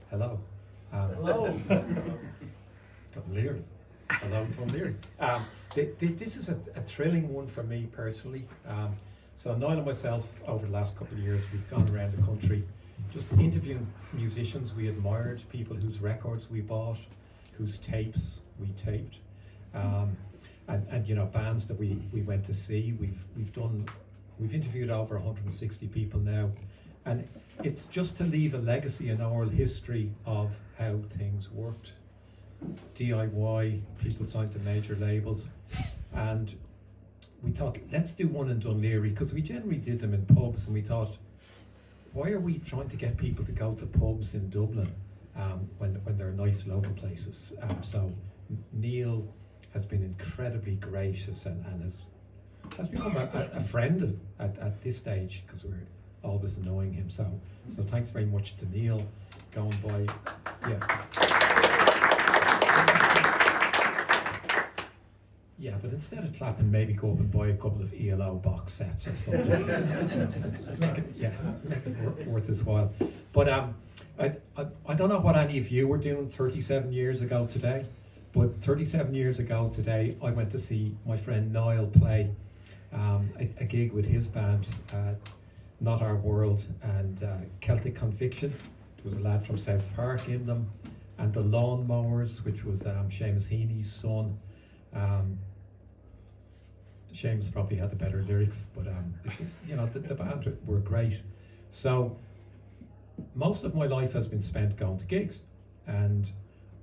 Hello. Hello. Dunleary. Hello, Dunleary. This is a thrilling one for me personally. So Niall and myself, over the last couple of years, we've gone around the country just interviewing musicians we admired, people whose records we bought, whose tapes we taped, and you know, bands that we went to see. We've interviewed over 160 people now, and it's just to leave a legacy, an oral history of how things worked. DIY, people signed to major labels, and we thought, let's do one in Dunleary, because we generally did them in pubs, and we thought, why are we trying to get people to go to pubs in Dublin when they're nice local places? So Neil has been incredibly gracious and has become a friend at this stage, because we're always annoying him. So thanks very much to Neil. Going by, yeah, but instead of clapping, maybe go up and buy a couple of ELO box sets or something. make it worth his while. But I don't know what any of you were doing 37 years ago today, but 37 years ago today, I went to see my friend Niall play a gig with his band, Not Our World, and Celtic Conviction. There was a lad from South Park in them, and the Lawnmowers, which was Seamus Heaney's son. Seamus probably had the better lyrics, but you know, the band were great. So most of my life has been spent going to gigs, and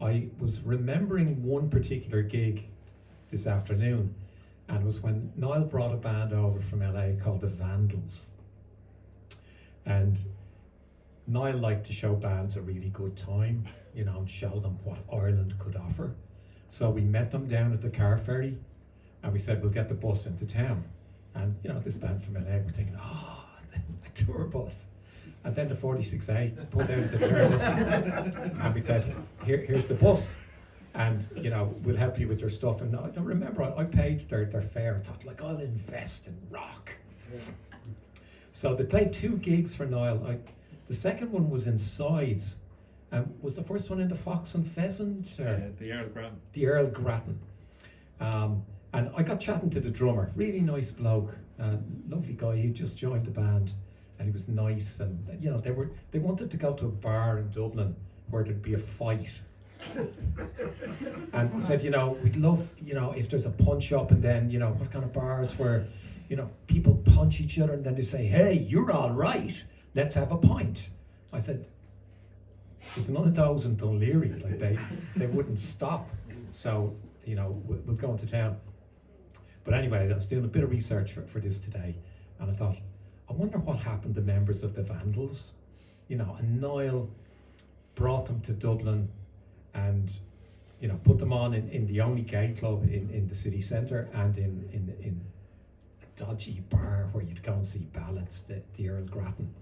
I was remembering one particular gig this afternoon, and it was when Niall brought a band over from LA called the Vandals. And Niall liked to show bands a really good time, you know, and show them what Ireland could offer. So we met them down at the car ferry, and we said, we'll get the bus into town. And, you know, this band from LA were thinking, a tour bus. And then the 46A pulled out the terrace, and we said, here's the bus. And, you know, we'll help you with your stuff. And I don't remember, I paid their fare. I thought, like, I'll invest in rock. So they played 2 gigs for Niall. The second one was in Sides. Was the first one in the Fox and Pheasant? The Earl Grattan. The Earl Grattan. And I got chatting to the drummer, really nice bloke, lovely guy. He just joined the band, and he was nice. And you know, they wanted to go to a bar in Dublin where there'd be a fight, and said, you know, we'd love, you know, if there's a punch up, and then, you know, what kind of bars where, you know, people punch each other and then they say, hey, you're all right, let's have a pint. I said, there's none of those in Dunleary. Like they wouldn't stop. So, you know, we'll go into town. But anyway, I was doing a bit of research for this today, and I thought, I wonder what happened to members of the Vandals. You know, and Niall brought them to Dublin and, you know, put them on in the only gay club in the city centre, and in a dodgy bar where you'd go and see ballads, the Earl Grattan.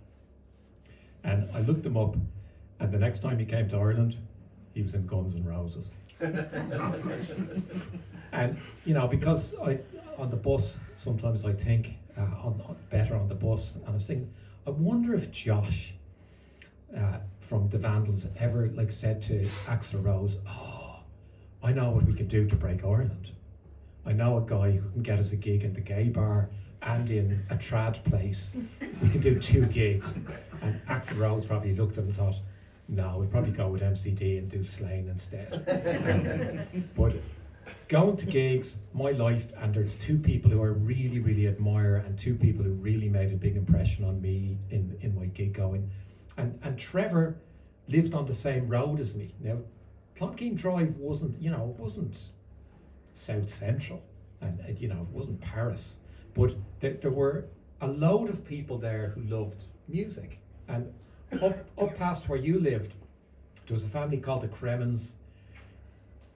And I looked him up, and the next time he came to Ireland, he was in Guns N' Roses. And, you know, because on the bus, sometimes I think better on the bus, and I was thinking, I wonder if Josh from the Vandals ever like said to Axl Rose, I know what we can do to break Ireland. I know a guy who can get us a gig in the gay bar and in a trad place. We can do 2 gigs. And Axl Rose probably looked at him and thought, no, we'll probably go with MCD and do Slane instead. But going to gigs, my life, and there's 2 people who I really, really admire, and 2 people who really made a big impression on me in my gig going. And Trevor lived on the same road as me. Now, Clonkeene Drive wasn't South Central, and you know, it wasn't Paris, but there were a load of people there who loved music. And up past where you lived, there was a family called the Cremens.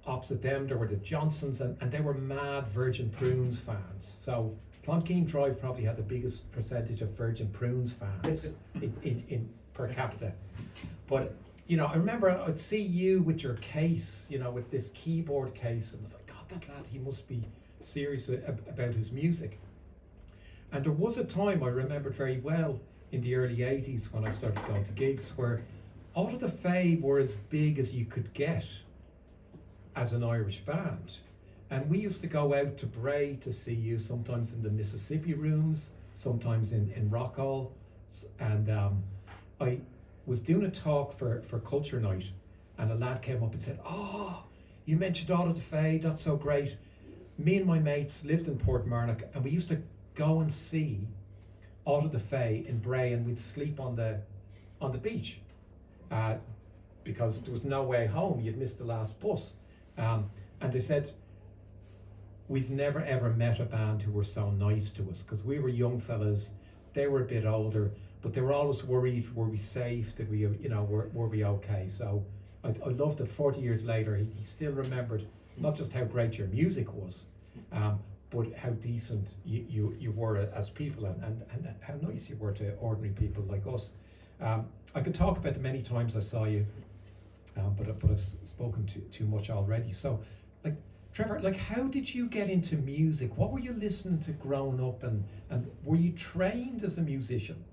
Opposite them, there were the Johnsons, and they were mad Virgin Prunes fans. So Clonkeene Drive probably had the biggest percentage of Virgin Prunes fans in per capita. But, you know, I remember I'd see you with your case, you know, with this keyboard case, and I was like, God, that lad, he must be serious about his music. And there was a time I remembered very well in the early 80s when I started going to gigs where Out of the Fae were as big as you could get as an Irish band. And we used to go out to Bray to see you, sometimes in the Mississippi Rooms, sometimes in Rock Hall. And I was doing a talk for Culture Night, and a lad came up and said, "Oh, you mentioned Out of the Fae, that's so great." Me and my mates lived in Portmarnock, and we used to go and see Out of the Fae in Bray, and we'd sleep on the beach because there was no way home. You'd missed the last bus. And they said, "We've never ever met a band who were so nice to us," because we were young fellas, they were a bit older, but they were always worried, were we safe? Did we, were we okay? So I love that 40 years later, he still remembered not just how great your music was, but how decent you were as people, and how nice you were to ordinary people like us. I could talk about the many times I saw you, but I've spoken too much already. So, like, Trevor, like, how did you get into music? What were you listening to growing up, and were you trained as a musician?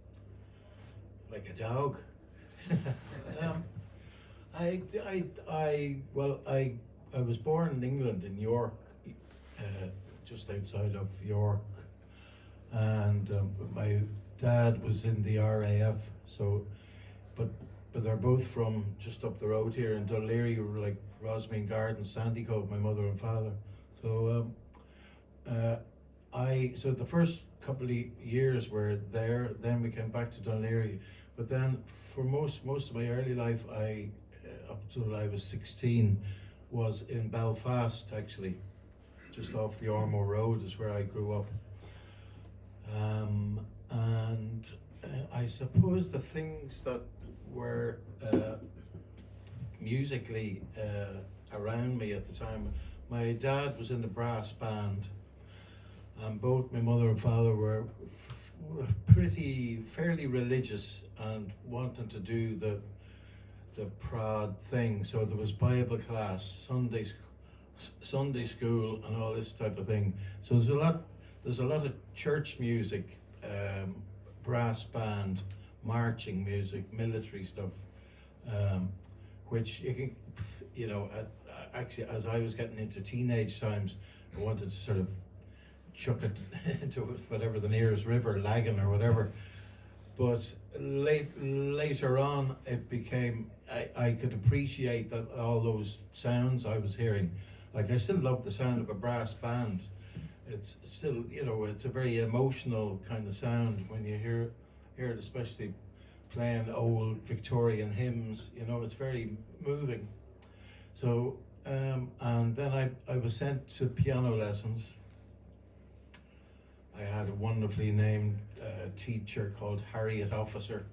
Like a dog. I was born in England, in York, just outside of York, and my dad was in the RAF. So, but they're both from just up the road here in Dunleary, like Rosmean Gardens, Sandy Cove, my mother and father. So, so the first couple of years were there. Then we came back to Dunleary. But then, for most of my early life, up till I was 16, was in Belfast, actually, just off the Ormeau Road is where I grew up. And I suppose the things that were musically around me at the time, my dad was in the brass band, and both my mother and father were fairly religious and wanting to do the prod thing. So there was Bible class, Sunday school, and all this type of thing. So there's a lot of church music, brass band, marching music, military stuff, which you can, actually, as I was getting into teenage times, I wanted to sort of chuck it into whatever the nearest river, Lagan or whatever. But later on, it became, I could appreciate that all those sounds I was hearing. Like, I still love the sound of a brass band. It's still, it's a very emotional kind of sound when you hear it, especially playing old Victorian hymns. It's very moving. So, and then I was sent to piano lessons. I had a wonderfully named teacher called Harriet Officer,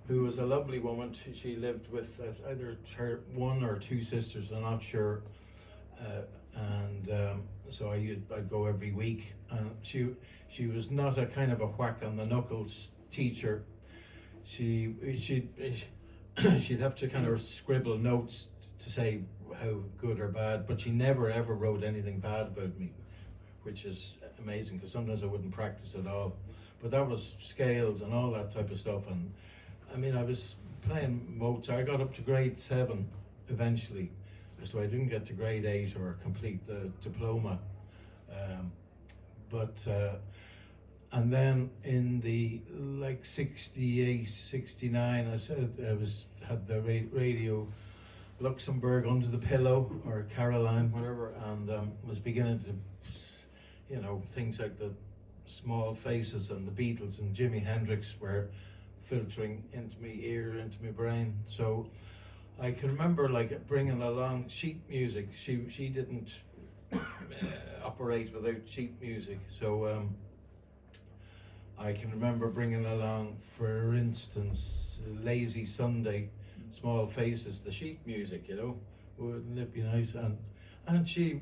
who was a lovely woman. She lived with either her one or two sisters, I'm not sure. So I'd go every week. She was not a kind of a whack on the knuckles teacher. She'd have to kind of scribble notes to say how good or bad, but she never ever wrote anything bad about me, which is amazing, because sometimes I wouldn't practice at all. But that was scales and all that type of stuff. And I mean, I was playing Mozart. I got up to grade 7 eventually, so I didn't get to grade 8 or complete the diploma. And then in the 68, 69, I had the radio Luxembourg under the pillow, or Caroline, whatever, and was beginning to, things like the Small Faces and the Beatles and Jimi Hendrix were filtering into my ear, into my brain. So I can remember bringing along sheet music. She didn't operate without sheet music. So I can remember bringing along, for instance, Lazy Sunday, Small Faces, the sheet music, wouldn't it be nice? And she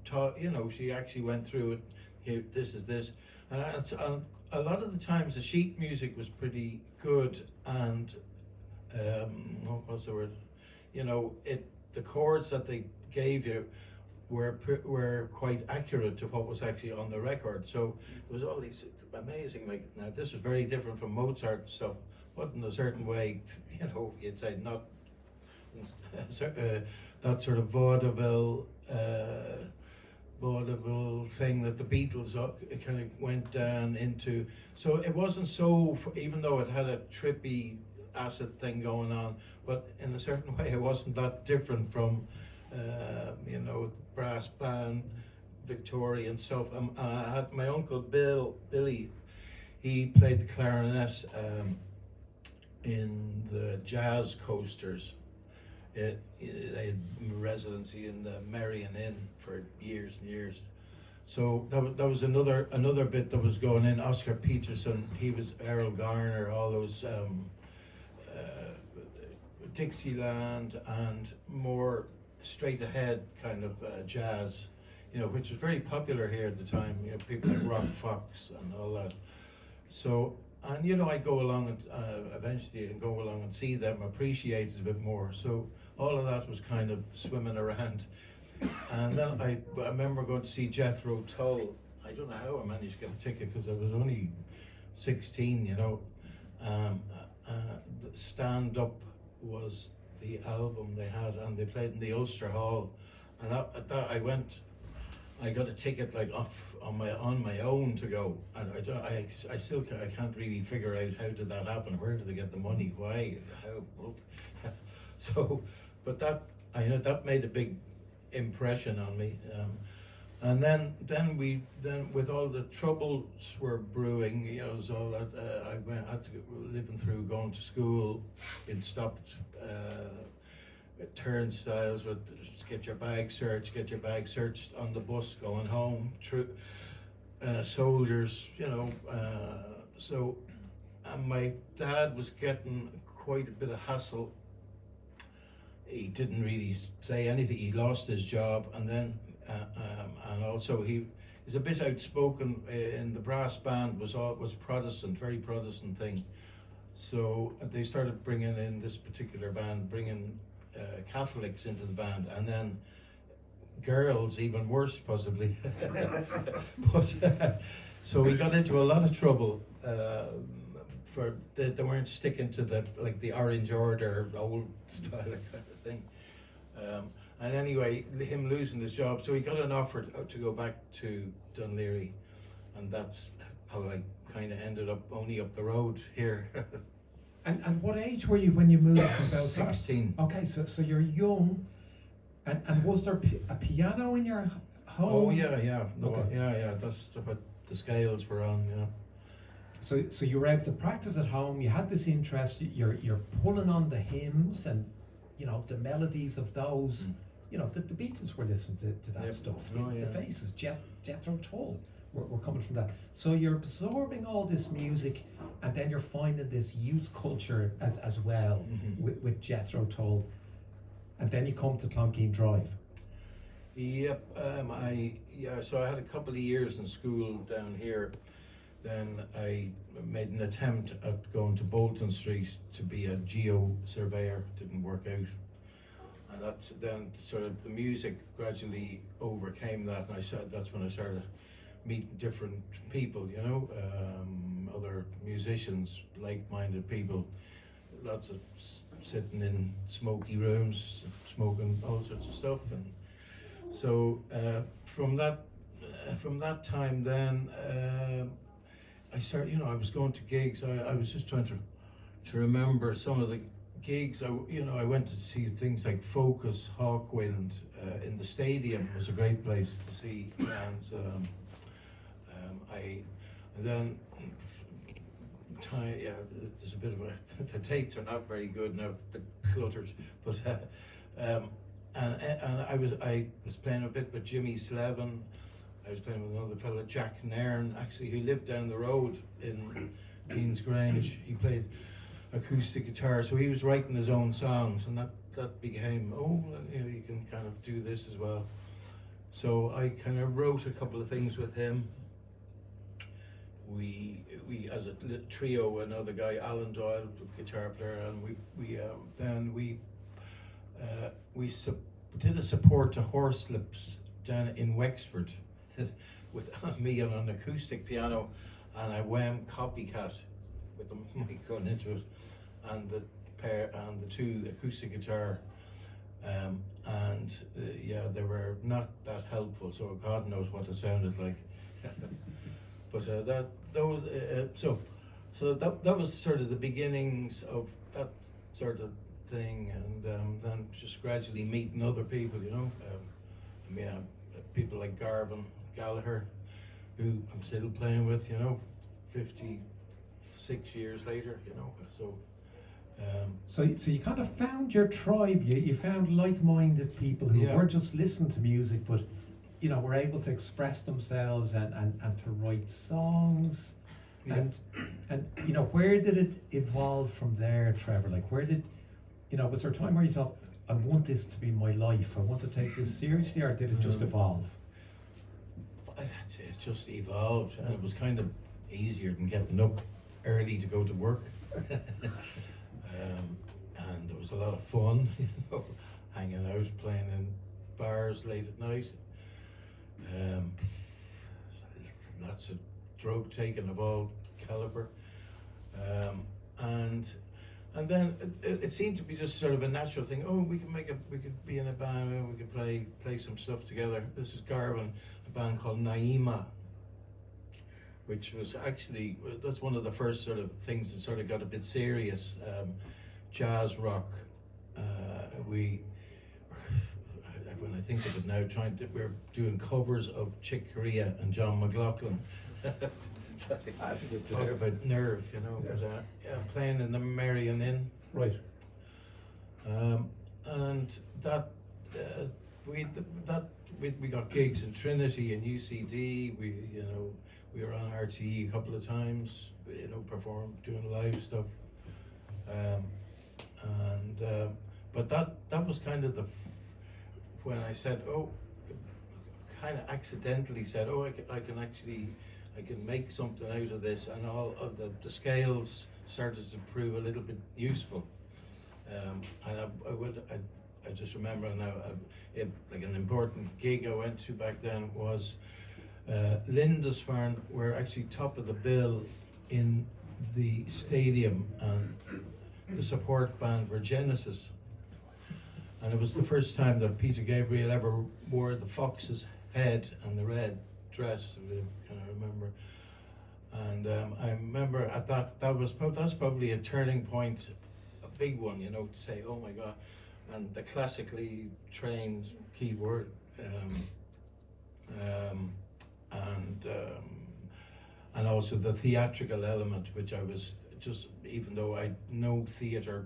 taught, she actually went through it. Here, this is this, and a lot of the times the sheet music was pretty good, and what's the word? The chords that they gave you were quite accurate to what was actually on the record. So there was all these amazing, like, now this was very different from Mozart and stuff, but in a certain way, you know, you'd say not that sort of vaudeville thing that the Beatles kind of went down into. So it wasn't so, even though it had a trippy acid thing going on, but in a certain way it wasn't that different from you know, brass band, Victorian stuff. I had my uncle Billy, he played the clarinet in the Jazz Coasters. They had residency in the Merrion Inn for years and years. So that was another bit that was going in. Oscar Peterson, he was Errol Garner, all those Dixieland and more straight ahead kind of jazz, you know, which was very popular here at the time. You know, people like Rock Fox and all that. So, and you know, I'd go along and eventually go along and see them, appreciate it a bit more. So all of that was kind of swimming around. And then I remember going to see Jethro Tull. I don't know how I managed to get a ticket because I was only 16, you know. Stand Up was the album they had, and they played in the Ulster Hall. And that I went, I got a ticket like off on my own to go, and I still can't really figure out how did that happen. Where did they get the money? Why? How? Well, so, but that I know that made a big impression on me. And then with all the troubles were brewing, you know, so that I had to living through going to school, being stopped at turnstiles with get your bag searched on the bus going home, soldiers, you know. So, and my dad was getting quite a bit of hassle. He didn't really say anything. He lost his job, and then. And also he's a bit outspoken in the brass band. Was Protestant, very Protestant thing. So they started bringing in this particular band, bringing Catholics into the band, and then girls, even worse possibly. But so we got into a lot of trouble for they weren't sticking to the Orange Order old style kind of thing. And anyway, him losing his job, so he got an offer to go back to Dunleary, and that's how I kind of ended up only up the road here. And what age were you when you moved from Belfast? 16. Okay, so you're young, and was there a piano in your home? Oh yeah. No, okay. yeah. That's what the scales were on. Yeah. So you were able to practice at home. You had this interest. You're pulling on the hymns and, you know, the melodies of those. You know, the Beatles were listening to that stuff. The Faces, Jethro Tull were coming from that. So you're absorbing all this music, and then you're finding this youth culture as well with Jethro Tull, and then you come to Clonkeen Drive. Yep. So I had a couple of years in school down here. Then I made an attempt at going to Bolton Street to be a geo surveyor. Didn't work out. And that's then sort of the music gradually overcame that, and that's when I started meeting different people, you know, other musicians, like-minded people, lots of sitting in smoky rooms, smoking all sorts of stuff, and so from that time then I started, you know, I was going to gigs. I was just trying to remember some of the gigs. I went to see things like Focus, Hawkwind in the Stadium. Was a great place to see bands. There's a bit of the dates are not very good now, a bit cluttered. But and I was playing a bit with Jimmy Slevin. I was playing with another fella, Jack Nairn, actually, who lived down the road in Dean's Grange. He played acoustic guitar, so he was writing his own songs, and that became, you know, you can kind of do this as well. So I kind of wrote a couple of things with him. We as a trio, another guy, Alan Doyle, guitar player, and we did a support to Horslips down in Wexford with me on an acoustic piano and a Wham copycat with the mic going into it, and the two acoustic guitar, and they were not that helpful. So God knows what it sounded like. But that was sort of the beginnings of that sort of thing, and then just gradually meeting other people, you know. People like Garvin Gallagher, who I'm still playing with, you know, 56 years later, you know. So you kind of found your tribe. You found like-minded people who weren't just listening to music, but you know, were able to express themselves and to write songs. Yeah. And you know, where did it evolve from there, Trevor? Like, where did, you know, was there a time where you thought, I want this to be my life, I want to take this seriously, or did it just evolve? It just evolved, and it was kind of easier than getting up early to go to work. And there was a lot of fun, you know, hanging out, playing in bars late at night. Lots of drug taking of all caliber, and then it seemed to be just sort of a natural thing. Oh, we could be in a band, and we could play some stuff together. This is Garvin, a band called Naima, which was actually, that's one of the first sort of things that sort of got a bit serious, jazz rock. When I think of it now, we're doing covers of Chick Corea and John McLaughlin. That's a good Talk about nerve, you know. Yeah. But playing in the Marion Inn. Right. And we got gigs in Trinity and UCD. We were on RTE a couple of times. You know, performed, doing live stuff. But that was kind of when I said, kind of accidentally said, I can make something out of this, and all of the scales started to prove a little bit useful. And I just remember now, like an important gig I went to back then was Lindisfarne were actually top of the bill in the stadium, and the support band were Genesis. And it was the first time that Peter Gabriel ever wore the fox's head and the red dress, if you kind of remember. And I remember at that's probably a turning point, a big one, you know, to say, oh my God. And the classically trained keyboard, and also the theatrical element, which I was just, even though I no theatre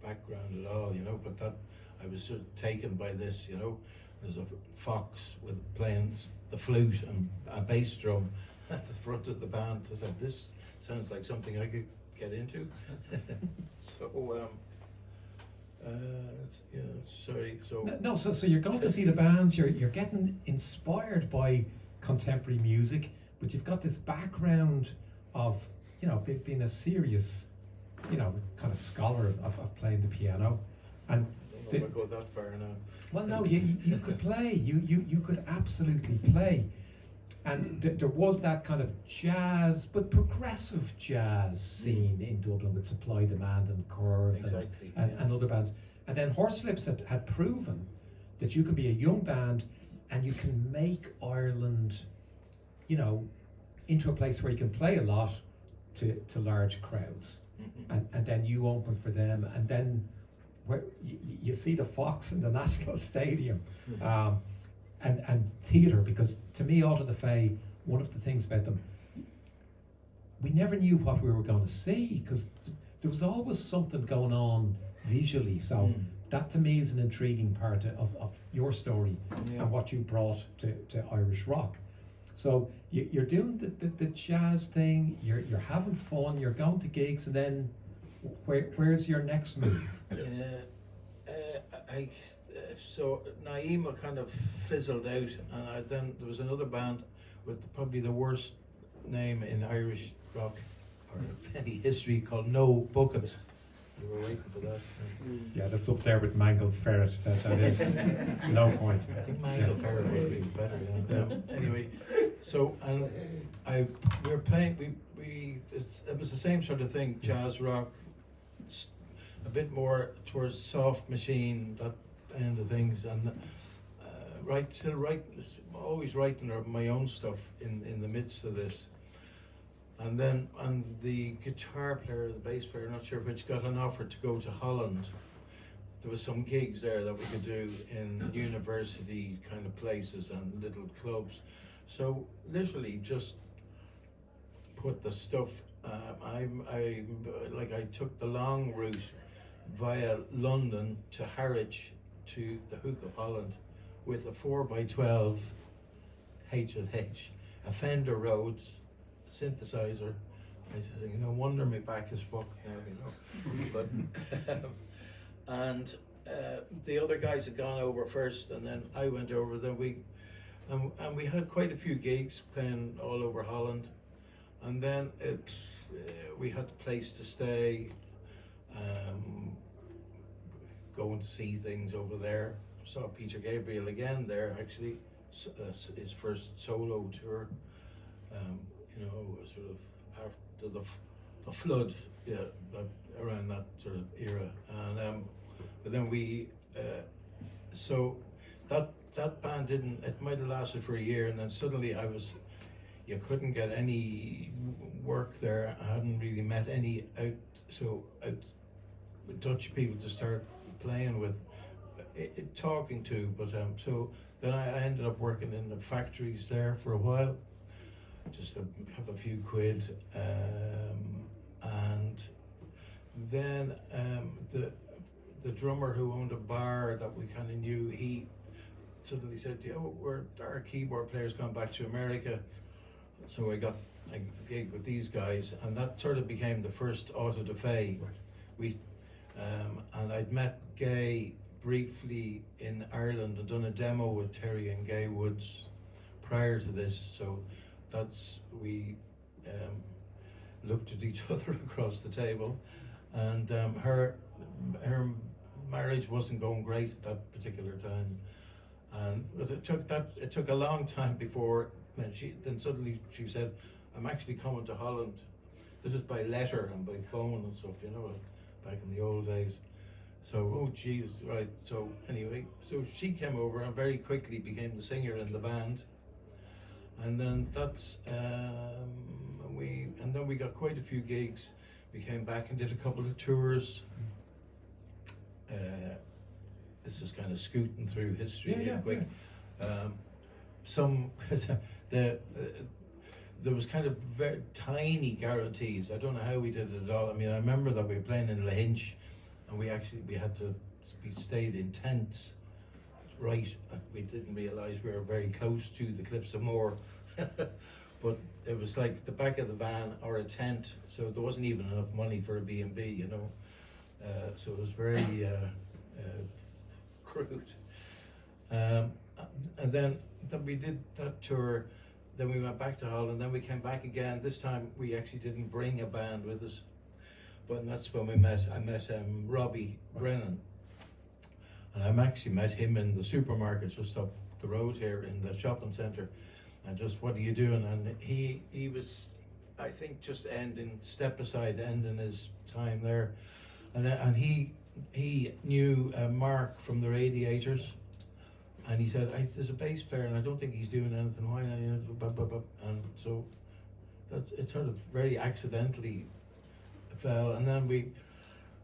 background at all, you know, but that I was sort of taken by this, you know. There's a fox with playing the flute and a bass drum at the front of the band. I said, this sounds like something I could get into. So you're going to see the bands, you're getting inspired by contemporary music, but you've got this background of, you know, being a serious, you know, kind of scholar of playing the piano. And I don't go that far now. Well, no, you could play. You could absolutely play. And there was that kind of jazz, but progressive jazz scene in Dublin with Supply, Demand and Curve and other bands. And then Horseflips had proven that you can be a young band and you can make Ireland, you know, into a place where you can play a lot to large crowds. Mm-hmm. And then you open for them, and then where you see the Fox in the National Stadium. Mm-hmm. And theatre, because to me, Out of the Fay, one of the things about them, we never knew what we were going to see, because there was always something going on visually. So that to me is an intriguing part of your story and what you brought to Irish rock. So you're doing the jazz thing, you're having fun, you're going to gigs, and then where's your next move? So Naima kind of fizzled out, and then there was another band with probably the worst name in Irish rock or any history called No Bucket. We were waiting for that. Yeah, that's up there with Mangled Ferret. That is no point. I think Mangled Ferret would be better. Anyway, so and we were playing. It was the same sort of thing, jazz rock, a bit more towards soft machine, that end of things, and always writing my own stuff in the midst of this. And then the guitar player, the bass player, not sure which, got an offer to go to Holland. There was some gigs there that we could do in university kind of places and little clubs. So literally just put the stuff. I took the long route via London to Harwich to the Hook of Holland with a 4x12 H&H, a Fender Rhodes synthesizer. I said, no wonder my back is fucked now, But and the other guys had gone over first, and then I went over. Then we had quite a few gigs playing all over Holland, and then we had a place to stay, going to see things over there. Saw Peter Gabriel again there, actually, his first solo tour. Sort of after the flood, around that sort of era, and but then we, so that band didn't. It might have lasted for a year, and then suddenly you couldn't get any work there. I hadn't really met any out Dutch people to start playing with, talking to. But so then I ended up working in the factories there for a while, just to have a few quid, and then the drummer who owned a bar that we kind of knew, he suddenly said, our keyboard player's gone back to America. So I got a gig with these guys, and that sort of became the first Auto da Fe. And I'd met Gay briefly in Ireland and done a demo with Terry and Gay Woods prior to this, so we looked at each other across the table, and her marriage wasn't going great at that particular time, but it took a long time before then suddenly she said, I'm actually coming to Holland. This is by letter and by phone and stuff, back in the old days. So, oh geez, right. So anyway, so she came over and very quickly became the singer in the band. And then we got quite a few gigs. We came back and did a couple of tours. This is kind of scooting through history quick. There was kind of very tiny guarantees. I don't know how we did it at all. I mean, I remember that we were playing in Lahinch, and we stayed in tents. Right, we didn't realise we were very close to the Cliffs of Moher, but it was like the back of the van or a tent, so there wasn't even enough money for a B&B, so it was very crude. And then we did that tour. Then we went back to Holland. Then we came back again. This time we actually didn't bring a band with us, but that's when I met Robbie Brennan. And I actually met him in the supermarket just up the road here in the shopping centre. And just, what are you doing? And he was, I think, just ending his time there. And he knew Mark from the Radiators. And he said, there's a bass player and I don't think he's doing anything. Why not? And so it sort of very accidentally fell. And then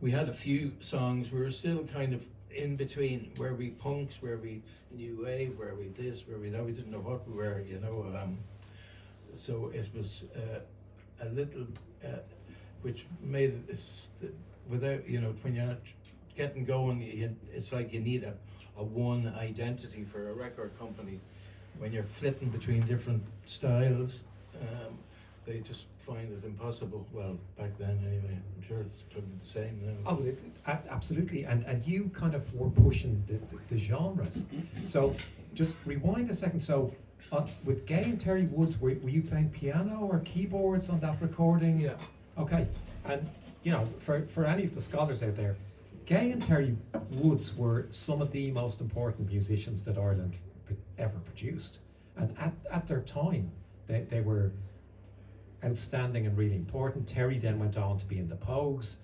we had a few songs. We were still kind of in between, where we punks, where we new wave, where we this, where we that. We didn't know what we were, so it was a little, which made it without, when you're not getting going, it's like you need a one identity for a record company. When you're flipping between different styles, they just find it impossible. Well, back then anyway. I'm sure it's probably the same now. Oh, absolutely. And you kind of were pushing the genres. So just rewind a second. So with Gay and Terry Woods, were you playing piano or keyboards on that recording? Yeah. Okay. And you know, for any of the scholars out there, Gay and Terry Woods were some of the most important musicians that Ireland ever produced. And at their time, they were outstanding and really important. Terry then went on to be in the Pogues.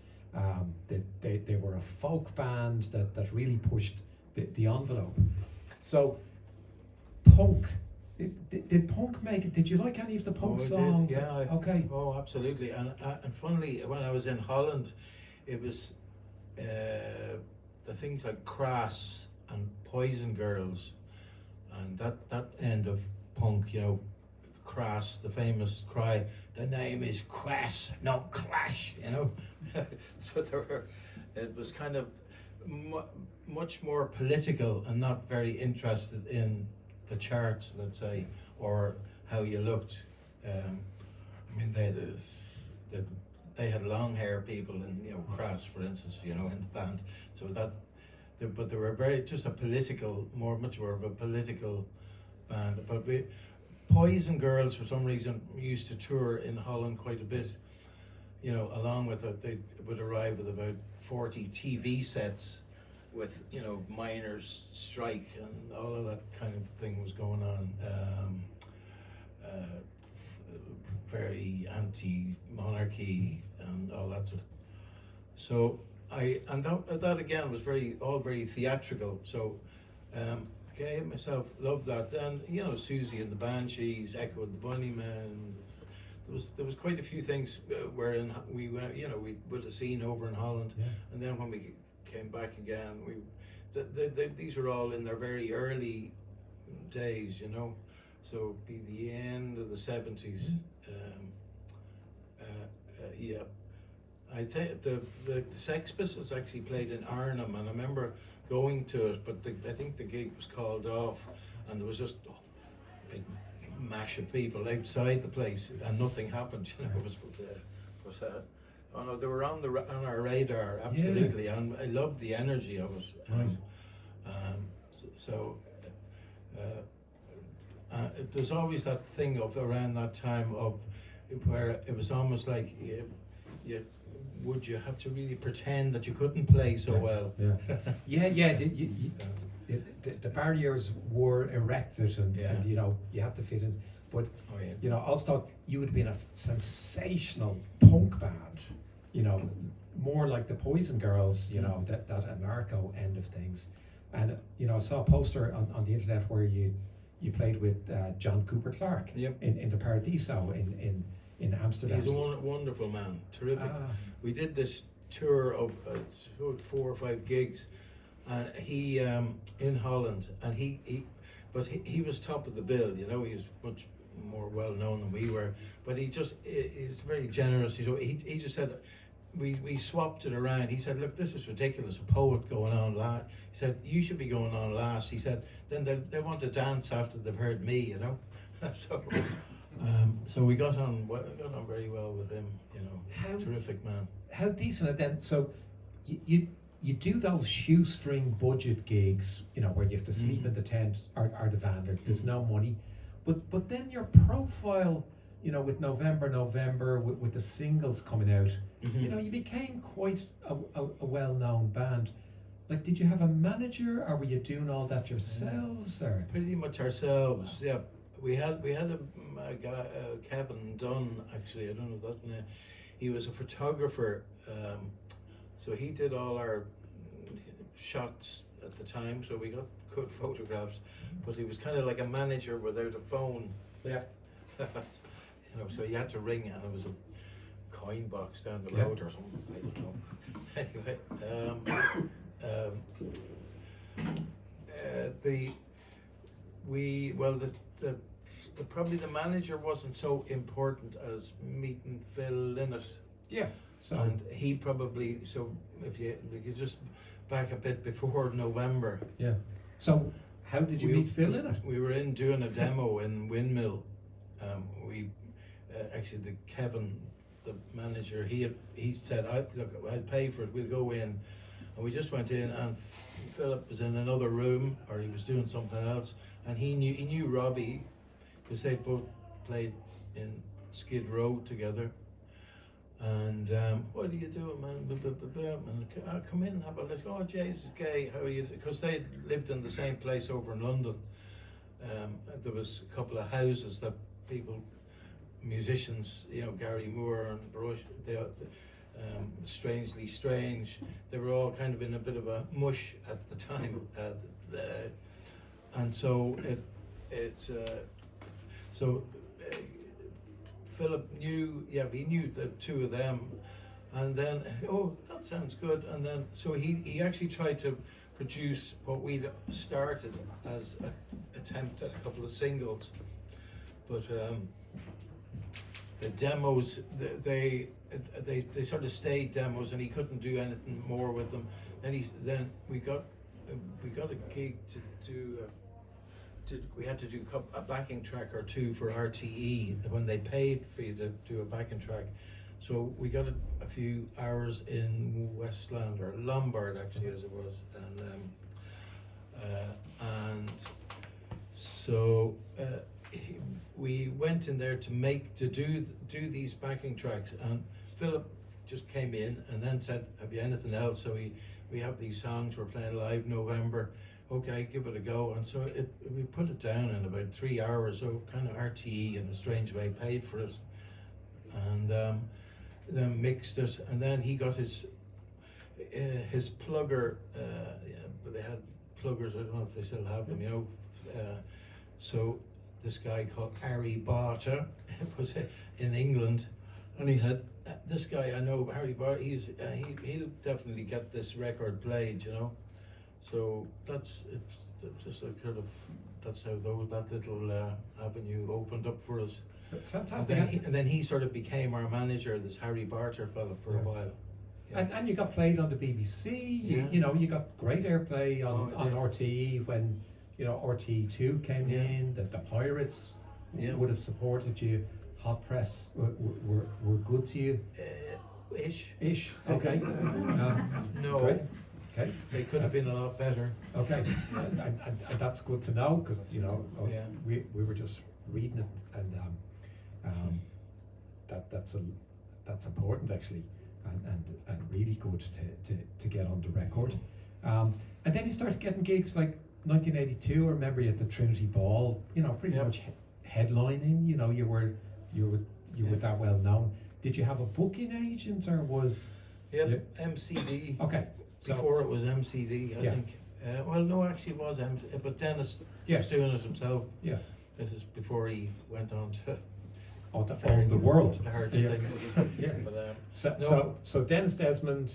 They were a folk band that really pushed the envelope. So, punk. Did punk make it? Did you like any of the punk songs? Yeah. Okay. Oh, absolutely. And funnily, when I was in Holland, it was the things like Crass and Poison Girls, and that end of punk. You know, Crass, the famous cry, "The name is Crass, not Clash." You know, so it was kind of much more political and not very interested in the charts, let's say, or how you looked. I mean, they had long hair people, and you know, Crass, for instance, you know, in the band. So but they were much more of a political band. But Poison Girls, for some reason, used to tour in Holland quite a bit. You know, along with it, they would arrive with about 40 TV sets with, you know, miners' strike and all of that kind of thing was going on. Very anti-monarchy and all that sort of. So that again was all very theatrical. So, okay, myself loved that. Then, you know, Susie and the Banshees, Echo and the Bunnymen. There was quite a few things wherein we went, you know, we would have seen over in Holland, and then when we came back again, these were all in their very early days, you know, so be the end of the 70s. Yeah, I think the Sex Pistols actually played in Arnhem, and I remember going to it, but I think the gig was called off, and there was just a big mash of people outside the place, and nothing happened. You know, oh no, they were on our radar, absolutely, and I loved the energy of it. There's always that thing of around that time of where it was almost like would you have to really pretend that you couldn't play so well? Yeah. The barriers were erected, and you know, you had to fit in. But you know, also you would have been a sensational punk band. You know, more like the Poison Girls. You know, that anarcho end of things. And you know, I saw a poster on the internet where you played with John Cooper Clarke in the Paradiso in Amsterdam. He's a wonderful man, terrific. We did this tour of 4 or 5 gigs, and he in Holland, and he was top of the bill. You know, he was much more well known than we were, but he's very generous. You know, he just said, we swapped it around. He said, look, this is ridiculous, a poet going on last. He said, you should be going on last. He said, then they want to dance after they've heard me, you know. So we got on very well with him, you know. Terrific man. How decent it then. So you do those shoestring budget gigs, you know, where you have to sleep in the tent or the van, there's no money. But then your profile, you know, with November, with the singles coming out, you know, you became quite a well-known band. Like, did you have a manager, or were you doing all that yourselves, or? Pretty much ourselves, yeah. We had a guy, Kevin Dunn, actually, I don't know that name. He was a photographer, so he did all our shots at the time, so we got good photographs, but he was kind of like a manager without a phone. Yeah. You know, so you had to ring, and it was a coin box down the road or something, I don't know. Anyway, probably the manager wasn't so important as meeting Phil Lynott. Yeah. So and he probably, so if you just back a bit before November. Yeah. So how did you meet Phil Lynott? We were doing a demo in Windmill. Actually Kevin, the manager, he said, I'll pay for it, we'll go in. And we just went in, and Philip was in another room, or he was doing something else, and he knew Robbie, because they both played in Skid Row together. And what are you doing, man? Blah, blah, blah, blah. And come in and have a let's go. Oh, Jesus, gay. How are you? Because they lived in the same place over in London. There was a couple of houses that people, musicians, Gary Moore and Brush, Strangely Strange, they were all kind of in a bit of a mush at the time, and so Philip knew, he knew the two of them, and then that sounds good, and then so he actually tried to produce what we'd started as an attempt at a couple of singles, but the demos they sort of stayed demos, and he couldn't do anything more with them. Then we got a gig to do. We had to do a backing track or two for RTE when they paid for you to do a backing track. So we got a few hours in Westland or Lombard actually, as it was, and so we went in there to do these backing tracks, and Philip just came in and then said, "Have you anything else?" So we have these songs we're playing live November. Okay, give it a go. And so we put it down in about 3 hours. So kind of RTE in a strange way paid for it, and then mixed it, and then he got his plugger. But they had pluggers. I don't know if they still have them. So this guy called Harry Barter was in England, and he had this guy I know, Harry Barter. He'll definitely get this record played. So that's just a kind of that's how that little avenue opened up for us. Fantastic. And then he sort of became our manager, this Harry Barter fella, for a while. Yeah. And you got played on the BBC. You got great airplay on RTE when RTE2 came in. That the Pirates would have supported you. Hot Press were good to you. Ish. Okay. No. Great. Okay. They could have been a lot better. Okay, and that's good to know, because we were just reading it, and that's important actually, and really good to get on the record. And then you started getting gigs like 1982. I remember you at the Trinity Ball. Pretty much headlining. You were that well known. Did you have a booking agent, or was? MCD. Okay. Before it was MCD, I think. Well, no, actually it was MCD, but Dennis was doing it himself. Yeah. This is before he went on to own the world. Large things. Yeah. But, so Dennis Desmond,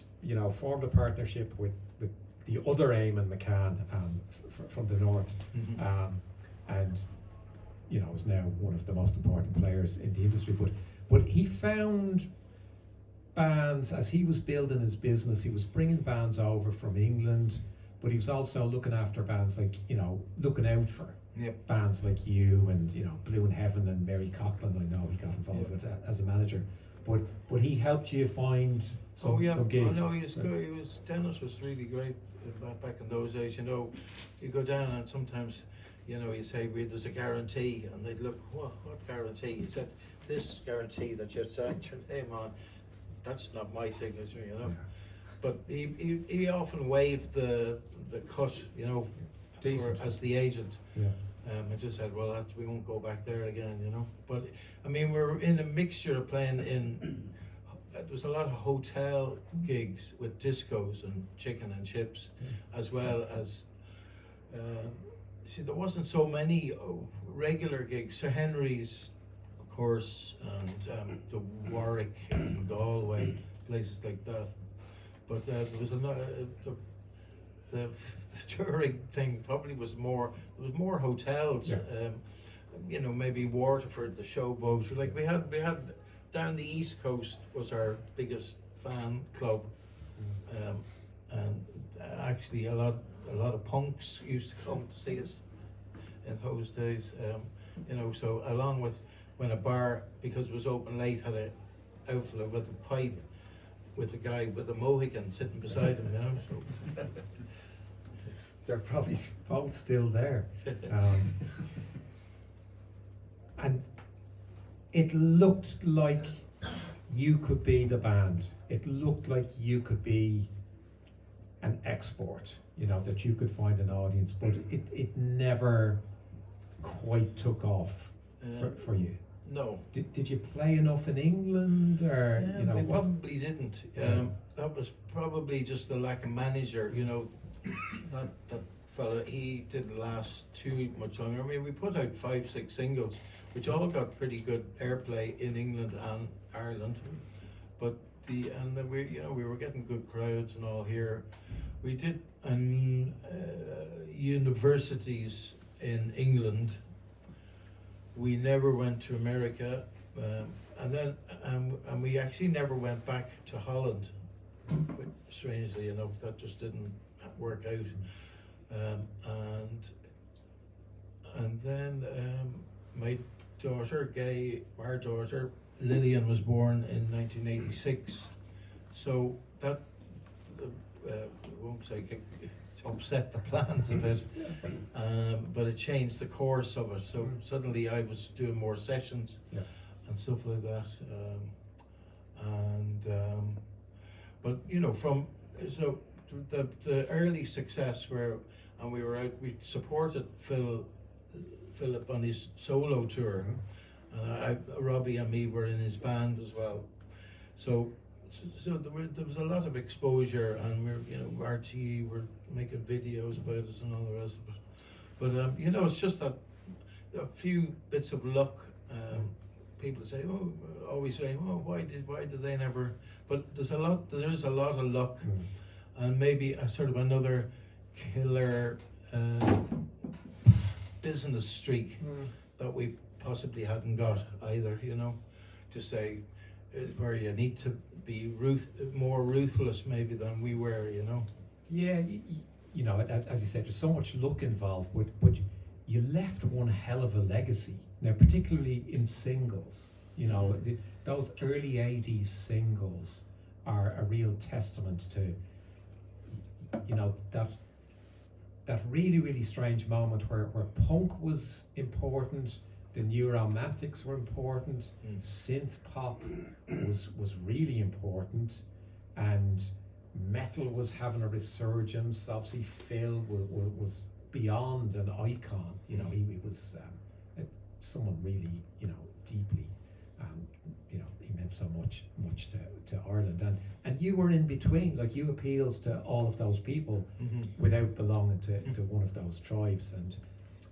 formed a partnership with the other Eamon McCann from the north, and is now one of the most important players in the industry. But he found bands as he was building his business. He was bringing bands over from England, but he was also looking after bands like looking out for bands like you and Blue in Heaven and Mary Coughlin. I know he got involved with that as a manager, but he helped you find some gigs. No, he was good. Dennis was really great back in those days. You go down and sometimes you say there's a guarantee, and they'd look, what guarantee? He said, this guarantee that you signed your name on, that's not my signature, But he often waived the cut, as the agent. Yeah. I just said, well, we won't go back there again, But I mean, we're in a mixture of playing in. There was a lot of hotel gigs with discos and chicken and chips, as well as. There wasn't so many regular gigs. Sir Henry's, of course, and the Warwick and Galway, places like that. But there was the touring thing probably was more. There was more hotels. Maybe Waterford, the Showboat. We had down the East Coast was our biggest fan club, and actually a lot of punks used to come to see us in those days. So along with when a bar, because it was open late, had a outfit with a pipe with a guy with a mohican sitting beside him, So they're probably both still there. And it looked like you could be the band. It looked like you could be an export, that you could find an audience, but it never quite took off for you. No. Did you play enough in England, or we probably didn't. That was probably just the lack of manager. That fella, he didn't last too much longer. I mean, we put out 5-6 singles, which all got pretty good airplay in England and Ireland, but we were getting good crowds and all here. We did universities in England. We never went to America, and we actually never went back to Holland. But strangely enough, that just didn't work out. And then my daughter, our daughter Lillian, was born in 1986. So that I won't say upset the plans a bit, but it changed the course of it. So suddenly I was doing more sessions and stuff like that, but from the early success we were out. We supported Philip on his solo tour. Robbie and me were in his band as well. So there was a lot of exposure, and RTE were making videos about us and all the rest of it. But it's just that a few bits of luck. People say, always say, why did they never? But there is a lot of luck, and maybe a sort of another killer business streak that we possibly hadn't got either. To say where you need to be more ruthless maybe than we were. Yeah, as you said, there's so much luck involved, but you left one hell of a legacy. Now, particularly in singles, those early 80s singles are a real testament to, that really, really strange moment where punk was important, the new romantics were important, synth pop was really important, and metal was having a resurgence. Obviously, Phil was beyond an icon. He was someone really, deeply, he meant so much to Ireland, and you were in between. Like, you appealed to all of those people without belonging to one of those tribes. And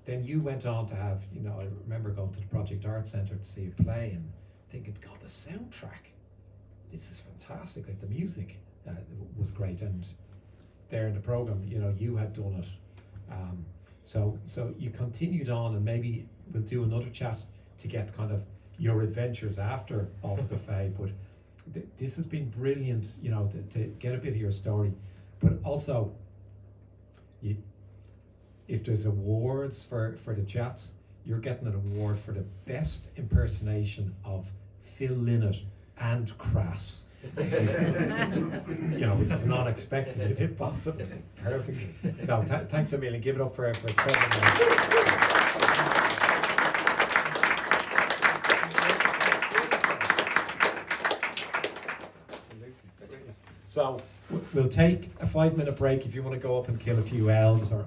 then you went on to have, I remember going to the Project Art Centre to see you play and thinking, God, the soundtrack, this is fantastic. Like, the music was great, and there in the programme, you had done it. So you continued on, and maybe we'll do another chat to get kind of your adventures after all of the Fae. But this has been brilliant, to get a bit of your story. But also, if there's awards for the chats, you're getting an award for the best impersonation of Phil Lynott and Crass. Which is not expected. You did both of them perfectly. So thanks a million. Give it up for Trevor Knight. So we'll take a 5-minute break if you want to go up and kill a few elves or